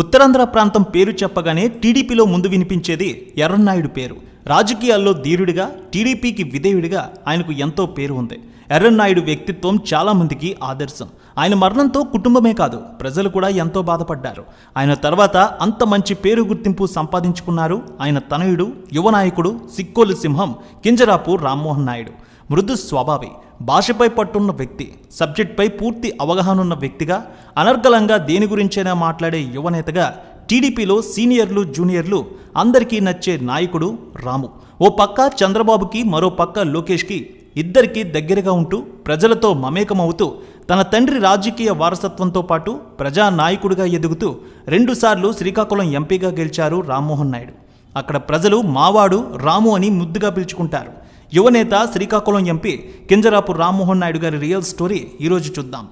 ఉత్తరాంధ్ర ప్రాంతం పేరు చెప్పగానే టీడీపీలో ముందు వినిపించేది ఎర్రన్నాయుడు పేరు. రాజకీయాల్లో ధీరుడిగా, టీడీపీకి విధేయుడిగా ఆయనకు ఎంతో పేరు ఉంది. ఎర్రన్నాయుడు వ్యక్తిత్వం చాలామందికి ఆదర్శం. ఆయన మరణంతో కుటుంబమే కాదు, ప్రజలు కూడా ఎంతో బాధపడ్డారు. ఆయన తర్వాత అంత మంచి పేరు గుర్తింపు సంపాదించుకున్నారు ఆయన తనయుడు, యువ నాయకుడు, సిక్కోలు సింహం కింజరాపు రామ్మోహన్ నాయుడు. మృదు స్వభావి, భాషపై పట్టున్న వ్యక్తి, సబ్జెక్ట్పై పూర్తి అవగాహన ఉన్న వ్యక్తిగా, అనర్గళంగా దేని గురించైనా మాట్లాడే యువనేతగా టీడీపీలో సీనియర్లు, జూనియర్లు అందరికీ నచ్చే నాయకుడు రాము. ఓ పక్క చంద్రబాబుకి, మరో పక్క లోకేష్కి, ఇద్దరికీ దగ్గరగా ఉంటూ ప్రజలతో మమేకమవుతూ తన తండ్రి రాజకీయ వారసత్వంతో పాటు ప్రజా నాయకుడిగా ఎదుగుతూ 2 సార్లు శ్రీకాకుళం ఎంపీగా గెలిచారు రామ్మోహన్ నాయుడు. అక్కడ ప్రజలు మావాడు రాము అని ముద్దుగా పిలుచుకుంటారు. యువనేత, శ్రీకాకుళం ఎంపీ కింజరాపు రామ్మోహన్ నాయుడు గారి రియల్ స్టోరీ ఈరోజు చూద్దాం.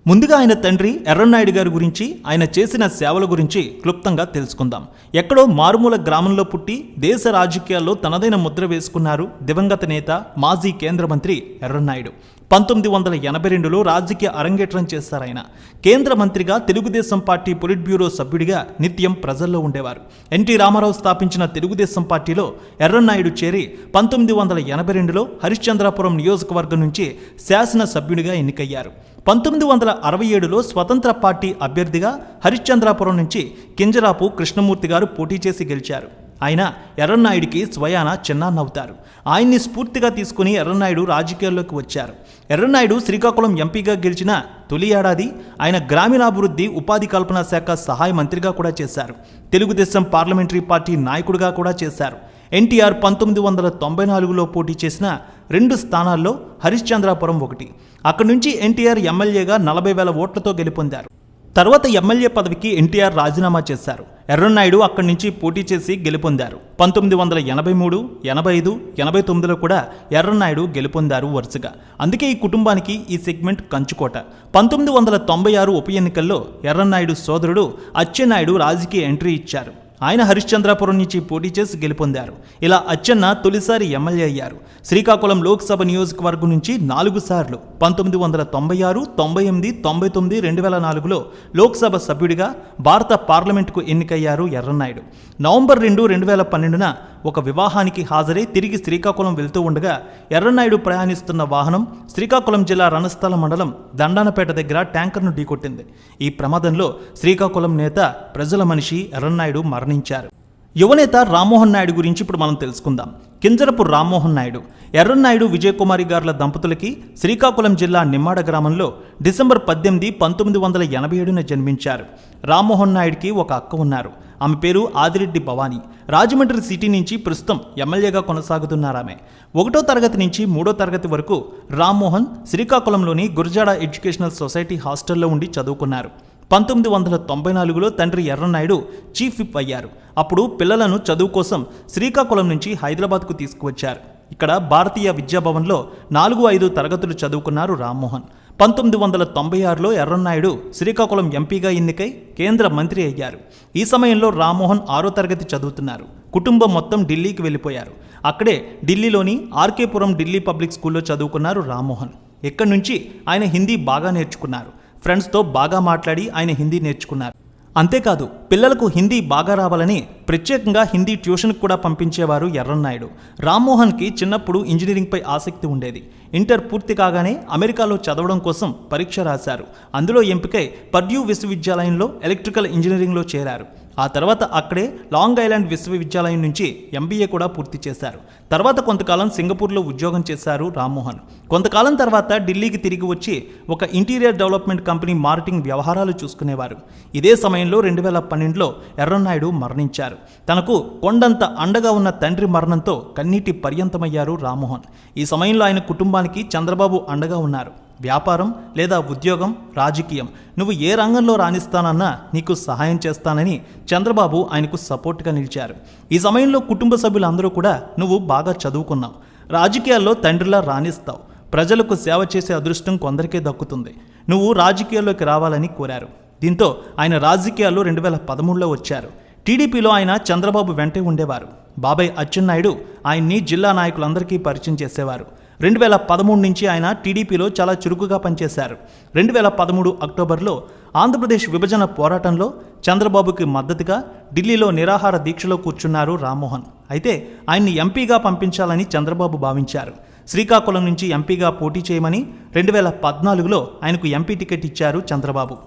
ముందుగా ఆయన తండ్రి ఎర్రన్నాయుడు గారి గురించి, ఆయన చేసిన సేవల గురించి క్లుప్తంగా తెలుసుకుందాం. ఎక్కడో మారుమూల గ్రామంలో పుట్టి దేశ రాజకీయాల్లో తనదైన ముద్ర వేసుకున్నారు దివంగత నేత, మాజీ కేంద్ర మంత్రి ఎర్రన్నాయుడు. 1982లో రాజకీయ అరంగేట్రం చేశారాయన. కేంద్ర మంత్రిగా, తెలుగుదేశం పార్టీ పొలిట్ బ్యూరో సభ్యుడిగా నిత్యం ప్రజల్లో ఉండేవారు. ఎన్టీ రామారావు స్థాపించిన తెలుగుదేశం పార్టీలో ఎర్రన్నాయుడు చేరి 1982లో హరిశ్చంద్రాపురం నియోజకవర్గం నుంచి శాసన సభ్యుడిగా ఎన్నికయ్యారు. 1967లో స్వతంత్ర పార్టీ అభ్యర్థిగా హరిశ్చంద్రాపురం నుంచి కింజరాపు కృష్ణమూర్తి గారు పోటీ చేసి గెలిచారు. ఆయన ఎర్రన్నాయుడికి స్వయాన చిన్నాన్నవుతారు. ఆయన్ని స్ఫూర్తిగా తీసుకుని ఎర్రన్నాయుడు రాజకీయాల్లోకి వచ్చారు. ఎర్రన్నాయుడు శ్రీకాకుళం ఎంపీగా గెలిచిన తొలి ఏడాది ఆయన గ్రామీణాభివృద్ధి, ఉపాధి కల్పన శాఖ సహాయ మంత్రిగా కూడా చేశారు. తెలుగుదేశం పార్లమెంటరీ పార్టీ నాయకుడిగా కూడా చేశారు. ఎన్టీఆర్ 1994లో పోటీ చేసిన 2 స్థానాల్లో హరిశ్చంద్రాపురం ఒకటి. అక్కడి నుంచి ఎన్టీఆర్ ఎమ్మెల్యేగా 40,000 ఓట్లతో గెలుపొందారు. తర్వాత ఎమ్మెల్యే పదవికి ఎన్టీఆర్ రాజీనామా చేశారు. ఎర్రన్నాయుడు అక్కడి నుంచి పోటీ చేసి గెలుపొందారు. 1983, 85, 89లో కూడా ఎర్రన్నాయుడు గెలుపొందారు వరుసగా. అందుకే ఈ కుటుంబానికి ఈ సెగ్మెంట్ కంచుకోట. 1996 ఉప ఎన్నికల్లో ఎర్రన్నాయుడు సోదరుడు అచ్చెన్నాయుడు రాజకీయ ఎంట్రీ ఇచ్చారు. ఆయన హరిశ్చంద్రాపురం నుంచి పోటీ చేసి గెలుపొందారు. ఇలా అచ్చెన్న తొలిసారి ఎమ్మెల్యే అయ్యారు. శ్రీకాకుళం లోక్సభ నియోజకవర్గం నుంచి 4 సార్లు 1996, 98, 99, 2004లో లోక్సభ సభ్యుడిగా భారత పార్లమెంటుకు ఎన్నికయ్యారు ఎర్రన్నాయుడు. నవంబర్ 2, 2012న ఒక వివాహానికి హాజరై తిరిగి శ్రీకాకుళం వెళ్తూ ఉండగా ఎర్రన్నాయుడు ప్రయాణిస్తున్న వాహనం శ్రీకాకుళం జిల్లా రణస్థల మండలం దండానపేట దగ్గర ట్యాంకర్ను ఢీకొట్టింది. ఈ ప్రమాదంలో శ్రీకాకుళం నేత, ప్రజల మనిషి ఎర్రన్నాయుడు మరణించారు. యువనేత రామ్మోహన్ నాయుడు గురించి ఇప్పుడు మనం తెలుసుకుందాం. కింజరపు రామ్మోహన్ నాయుడు, ఎర్రన్నాయుడు విజయకుమారి గారుల దంపతులకి శ్రీకాకుళం జిల్లా నిమ్మాడ గ్రామంలో డిసెంబర్ 18, 1987న జన్మించారు. రామ్మోహన్ నాయుడికి ఒక అక్క ఉన్నారు. ఆమె పేరు ఆదిరెడ్డి భవానీ. రాజమండ్రి సిటీ నుంచి ప్రస్తుతం ఎమ్మెల్యేగా కొనసాగుతున్నారామె. 1వ తరగతి నుంచి 3వ తరగతి వరకు రామ్మోహన్ శ్రీకాకుళంలోని గురజాడ ఎడ్యుకేషనల్ సొసైటీ హాస్టల్లో ఉండి చదువుకున్నారు. 1994లో తండ్రి ఎర్రన్నాయుడు చీఫ్ విప్ అయ్యారు. అప్పుడు పిల్లలను చదువు కోసం శ్రీకాకుళం నుంచి హైదరాబాద్కు తీసుకువచ్చారు. ఇక్కడ భారతీయ విద్యాభవన్లో 4, 5 తరగతులు చదువుకున్నారు రామ్మోహన్. 1996లో ఎర్రన్నాయుడు శ్రీకాకుళం ఎంపీగా ఎన్నికై కేంద్ర మంత్రి అయ్యారు. ఈ సమయంలో రామ్మోహన్ 6వ తరగతి చదువుతున్నారు. కుటుంబం మొత్తం ఢిల్లీకి వెళ్ళిపోయారు. అక్కడే ఢిల్లీలోని ఆర్కేపురం ఢిల్లీ పబ్లిక్ స్కూల్లో చదువుకున్నారు రామ్మోహన్. ఇక్కడి నుంచి ఆయన హిందీ బాగా నేర్చుకున్నారు. ఫ్రెండ్స్తో బాగా మాట్లాడి ఆయన హిందీ నేర్చుకున్నారు. అంతేకాదు, పిల్లలకు హిందీ బాగా రావాలని ప్రత్యేకంగా హిందీ ట్యూషన్కి కూడా పంపించేవారు ఎర్రన్నాయుడు. రామ్మోహన్కి చిన్నప్పుడు ఇంజనీరింగ్పై ఆసక్తి ఉండేది. ఇంటర్ పూర్తి కాగానే అమెరికాలో చదవడం కోసం పరీక్ష రాశారు. అందులో ఎంపికై పర్డ్యూ విశ్వవిద్యాలయంలో ఎలక్ట్రికల్ ఇంజనీరింగ్లో చేరారు. ఆ తర్వాత అక్కడే లాంగ్ ఐలాండ్ విశ్వవిద్యాలయం నుంచి ఎంబీఏ కూడా పూర్తి చేశారు. తర్వాత కొంతకాలం సింగపూర్లో ఉద్యోగం చేశారు రామ్మోహన్. కొంతకాలం తర్వాత ఢిల్లీకి తిరిగి వచ్చి ఒక ఇంటీరియర్ డెవలప్మెంట్ కంపెనీ మార్కెటింగ్ వ్యవహారాలు చూసుకునేవారు. ఇదే సమయంలో 2012లో ఎర్రన్నాయుడు మరణించారు. తనకు కొండంత అండగా ఉన్న తండ్రి మరణంతో కన్నీటి పర్యంతమయ్యారు రామ్మోహన్. ఈ సమయంలో ఆయన కుటుంబానికి చంద్రబాబు అండగా ఉన్నారు. వ్యాపారం లేదా ఉద్యోగం, రాజకీయం, నువ్వు ఏ రంగంలో రాణిస్తానన్నా నీకు సహాయం చేస్తానని చంద్రబాబు ఆయనకు సపోర్ట్గా నిలిచారు. ఈ సమయంలో కుటుంబ సభ్యులందరూ కూడా నువ్వు బాగా చదువుకున్నావు, రాజకీయాల్లో తండ్రిలా రాణిస్తావు, ప్రజలకు సేవ చేసే అదృష్టం కొందరికే దక్కుతుంది, నువ్వు రాజకీయాల్లోకి రావాలని కోరారు. దీంతో ఆయన రాజకీయాల్లో 2013లో వచ్చారు. టీడీపీలో ఆయన చంద్రబాబు వెంటే ఉండేవారు. బాబాయ్ అచ్చెన్నాయుడు ఆయన్ని జిల్లా నాయకులందరికీ పరిచయం చేసేవారు. 2013 నుంచి ఆయన టీడీపీలో చాలా చురుకుగా పనిచేశారు. 2013 అక్టోబర్లో ఆంధ్రప్రదేశ్ విభజన పోరాటంలో చంద్రబాబుకి మద్దతుగా ఢిల్లీలో నిరాహార దీక్షలో కూర్చున్నారు రామ్మోహన్. అయితే ఆయన్ని ఎంపీగా పంపించాలని చంద్రబాబు భావించారు. శ్రీకాకుళం నుంచి ఎంపీగా పోటీ చేయమని 2014లో ఆయనకు ఎంపీ టికెట్ ఇచ్చారు చంద్రబాబు.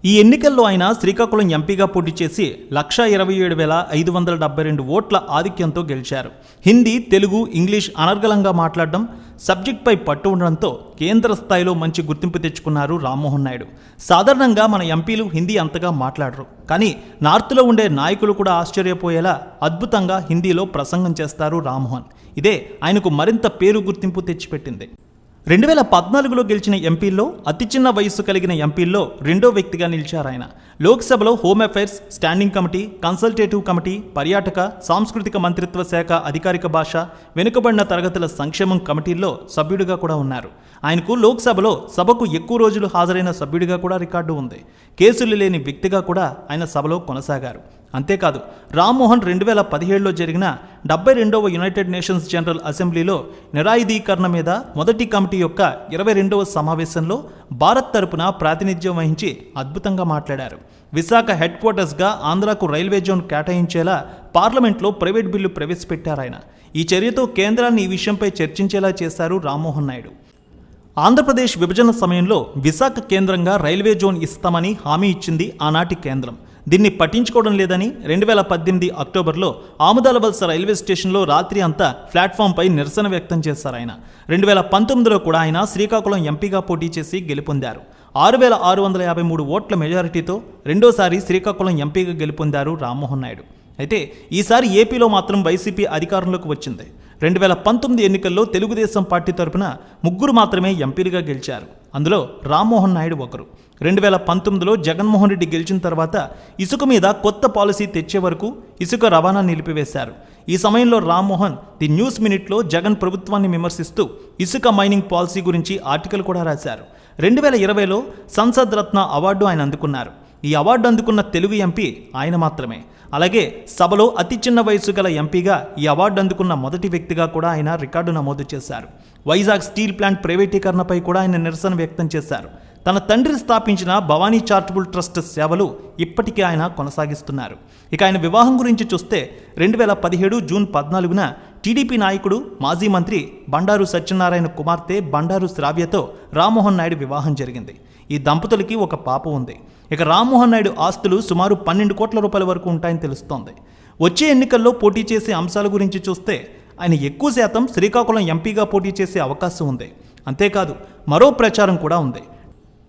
ఈ ఎన్నికల్లో ఆయన శ్రీకాకుళం ఎంపీగా పోటీ చేసి 127,572 ఓట్ల ఆధిక్యంతో గెలిచారు. హిందీ, తెలుగు, ఇంగ్లీష్ అనర్గళంగా మాట్లాడడం, సబ్జెక్ట్పై పట్టు ఉండడంతో కేంద్ర స్థాయిలో మంచి గుర్తింపు తెచ్చుకున్నారు రామ్మోహన్ నాయుడు. సాధారణంగా మన ఎంపీలు హిందీ అంతగా మాట్లాడరు, కానీ నార్త్లో ఉండే నాయకులు కూడా ఆశ్చర్యపోయేలా అద్భుతంగా హిందీలో ప్రసంగం చేస్తారు రామ్మోహన్. ఇదే ఆయనకు మరింత పేరు గుర్తింపు తెచ్చిపెట్టింది. 2014లో గెలిచిన ఎంపీల్లో అతి చిన్న వయస్సు కలిగిన ఎంపీల్లో రెండో వ్యక్తిగా నిలిచారు ఆయన. లోక్సభలో home affairs, standing committee, consultative committee, పర్యాటక, సాంస్కృతిక మంత్రిత్వ శాఖ అధికారిక భాష, వెనుకబడిన తరగతుల సంక్షేమం కమిటీల్లో సభ్యుడిగా కూడా ఉన్నారు. ఆయనకు లోక్సభలో సభకు ఎక్కువ రోజులు హాజరైన సభ్యుడిగా కూడా రికార్డు ఉంది. కేసులు లేని వ్యక్తిగా కూడా ఆయన సభలో కొనసాగారు. అంతేకాదు, రామ్మోహన్ 2017లో జరిగిన 72వ యునైటెడ్ నేషన్స్ జనరల్ అసెంబ్లీలో నిరాయుధీకరణ మీద మొదటి కమిటీ యొక్క 22వ సమావేశంలో భారత్ తరపున ప్రాతినిధ్యం వహించి అద్భుతంగా మాట్లాడారు. విశాఖ హెడ్ క్వార్టర్స్గా ఆంధ్రాకు రైల్వే జోన్ కేటాయించేలా పార్లమెంట్లో ప్రైవేట్ బిల్లు ప్రవేశపెట్టారాయన. ఈ చర్యతో కేంద్రాన్ని ఈ విషయంపై చర్చించేలా చేశారు రామ్మోహన్ నాయుడు. ఆంధ్రప్రదేశ్ విభజన సమయంలో విశాఖ కేంద్రంగా రైల్వే జోన్ ఇస్తామని హామీ ఇచ్చింది ఆనాటి కేంద్రం. దీన్ని పట్టించుకోవడం లేదని 2018 అక్టోబర్లో ఆముదాలవలస రైల్వే స్టేషన్లో రాత్రి అంతా ప్లాట్ఫామ్పై నిరసన వ్యక్తం చేశారు ఆయన. 2019లో కూడా ఆయన శ్రీకాకుళం ఎంపీగా పోటీ చేసి గెలుపొందారు. 6,653 ఓట్ల మెజారిటీతో రెండోసారి శ్రీకాకుళం ఎంపీగా గెలుపొందారు రామ్మోహన్ నాయుడు. అయితే ఈసారి ఏపీలో మాత్రం వైసీపీ అధికారంలోకి వచ్చింది. 2019 ఎన్నికల్లో తెలుగుదేశం పార్టీ తరపున 3 మాత్రమే ఎంపీలుగా గెలిచారు. అందులో రామ్మోహన్ నాయుడు ఒకరు. 2019లో జగన్మోహన్ రెడ్డి గెలిచిన తర్వాత ఇసుక మీద కొత్త పాలసీ తెచ్చే వరకు ఇసుక రవాణా నిలిపివేశారు. ఈ సమయంలో రామ్మోహన్ ది న్యూస్ మినిట్లో జగన్ ప్రభుత్వాన్ని విమర్శిస్తూ ఇసుక మైనింగ్ పాలసీ గురించి ఆర్టికల్ కూడా రాశారు. 2020లో సంసద్ రత్న అవార్డు ఆయన అందుకున్నారు. ఈ అవార్డు అందుకున్న తెలుగు ఎంపీ ఆయన మాత్రమే. అలాగే సభలో అతి చిన్న వయసు గల ఎంపీగా ఈ అవార్డు అందుకున్న మొదటి వ్యక్తిగా కూడా ఆయన రికార్డు నమోదు చేశారు. వైజాగ్ స్టీల్ ప్లాంట్ ప్రైవేటీకరణపై కూడా ఆయన నిరసన వ్యక్తం చేశారు. తన తండ్రి స్థాపించిన భవానీ చారిటబుల్ ట్రస్ట్ సేవలు ఇప్పటికీ ఆయన కొనసాగిస్తున్నారు. ఇక ఆయన వివాహం గురించి చూస్తే 2017 జూన్ 14న టీడీపీ నాయకుడు, మాజీ మంత్రి బండారు సత్యనారాయణ కుమార్తె బండారు శ్రావ్యతో రామ్మోహన్ నాయుడు వివాహం జరిగింది. ఈ దంపతులకి ఒక పాప ఉంది. ఇక రామ్మోహన్ నాయుడు ఆస్తులు సుమారు 12 కోట్ల రూపాయల వరకు ఉంటాయని తెలుస్తోంది. వచ్చే ఎన్నికల్లో పోటీ చేసే అంశాల గురించి చూస్తే ఆయన ఎక్కువ శాతం శ్రీకాకుళం ఎంపీగా పోటీ చేసే అవకాశం ఉంది. అంతేకాదు, మరో ప్రచారం కూడా ఉంది.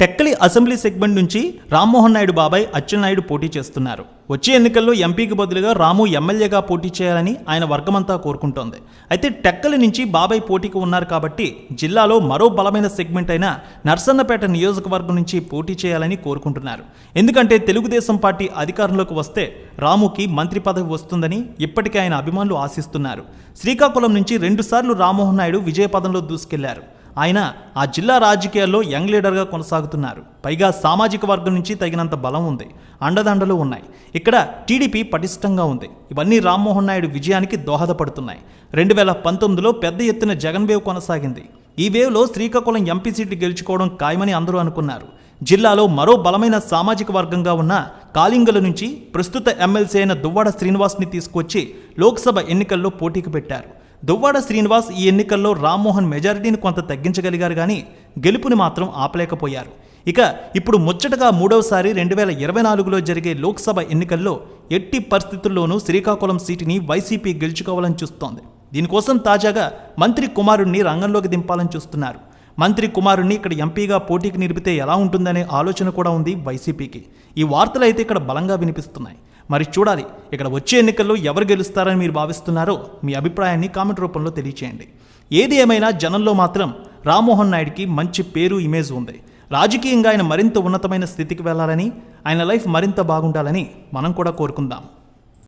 టెక్కలి అసెంబ్లీ సెగ్మెంట్ నుంచి రామ్మోహన్ నాయుడు బాబాయ్ అచ్చెన్నాయుడు పోటీ చేస్తున్నారు. వచ్చే ఎన్నికల్లో ఎంపీకి బదులుగా రాము ఎమ్మెల్యేగా పోటీ చేయాలని ఆయన వర్గమంతా కోరుకుంటోంది. అయితే టెక్కలి నుంచి బాబాయ్ పోటీకి ఉన్నారు కాబట్టి జిల్లాలో మరో బలమైన సెగ్మెంట్ అయిన నర్సన్నపేట నియోజకవర్గం నుంచి పోటీ చేయాలని కోరుకుంటున్నారు. ఎందుకంటే తెలుగుదేశం పార్టీ అధికారంలోకి వస్తే రాముకి మంత్రి పదవి వస్తుందని ఇప్పటికే ఆయన అభిమానులు ఆశిస్తున్నారు. శ్రీకాకుళం నుంచి 2 సార్లు రామ్మోహన్ నాయుడు విజయపదంలో దూసుకెళ్లారు. ఆయన ఆ జిల్లా రాజకీయాల్లో యంగ్ లీడర్గా కొనసాగుతున్నారు. పైగా సామాజిక వర్గం నుంచి తగినంత బలం ఉంది, అండదండలు ఉన్నాయి. ఇక్కడ టీడీపీ పటిష్టంగా ఉంది. ఇవన్నీ రామ్మోహన్ నాయుడు విజయానికి దోహదపడుతున్నాయి. 2019లో పెద్ద ఎత్తున జగన్ వేవ్ కొనసాగింది. ఈ వేవ్లో శ్రీకాకుళం ఎంపీ సీటు గెలుచుకోవడం ఖాయమని అందరూ అనుకున్నారు. జిల్లాలో మరో బలమైన సామాజిక వర్గంగా ఉన్న కాలింగల నుంచి ప్రస్తుత ఎమ్మెల్సీ అయిన దువ్వాడ శ్రీనివాస్ని తీసుకొచ్చి లోక్సభ ఎన్నికల్లో పోటీకి పెట్టారు. దువ్వాడ శ్రీనివాస్ ఈ ఎన్నికల్లో రామ్మోహన్ మెజారిటీని కొంత తగ్గించగలిగారు, కానీ గెలుపుని మాత్రం ఆపలేకపోయారు. ఇక ఇప్పుడు ముచ్చటగా మూడవసారి 2024లో జరిగే లోక్సభ ఎన్నికల్లో ఎట్టి పరిస్థితుల్లోనూ శ్రీకాకుళం సీటుని వైసీపీ గెలుచుకోవాలని చూస్తోంది. దీనికోసం తాజాగా మంత్రి కుమారుణ్ణి రంగంలోకి దింపాలని చూస్తున్నారు. మంత్రి కుమారుణ్ణి ఇక్కడ ఎంపీగా పోటీకి నిలిపితే ఎలా ఉంటుందనే ఆలోచన కూడా ఉంది వైసీపీకి. ఈ వార్తలు అయితే ఇక్కడ బలంగా వినిపిస్తున్నాయి. మరి చూడాలి, ఇక్కడ వచ్చే ఎన్నికల్లో ఎవరు గెలుస్తారని మీరు భావిస్తున్నారో మీ అభిప్రాయాన్ని కామెంట్ రూపంలో తెలియచేయండి. ఏది ఏమైనా జనంలో మాత్రం రామ్మోహన్ నాయుడికి మంచి పేరు, ఇమేజ్ ఉంది. రాజకీయంగా ఆయన మరింత ఉన్నతమైన స్థితికి వెళ్ళాలని, ఆయన లైఫ్ మరింత బాగుండాలని మనం కూడా కోరుకుందాం.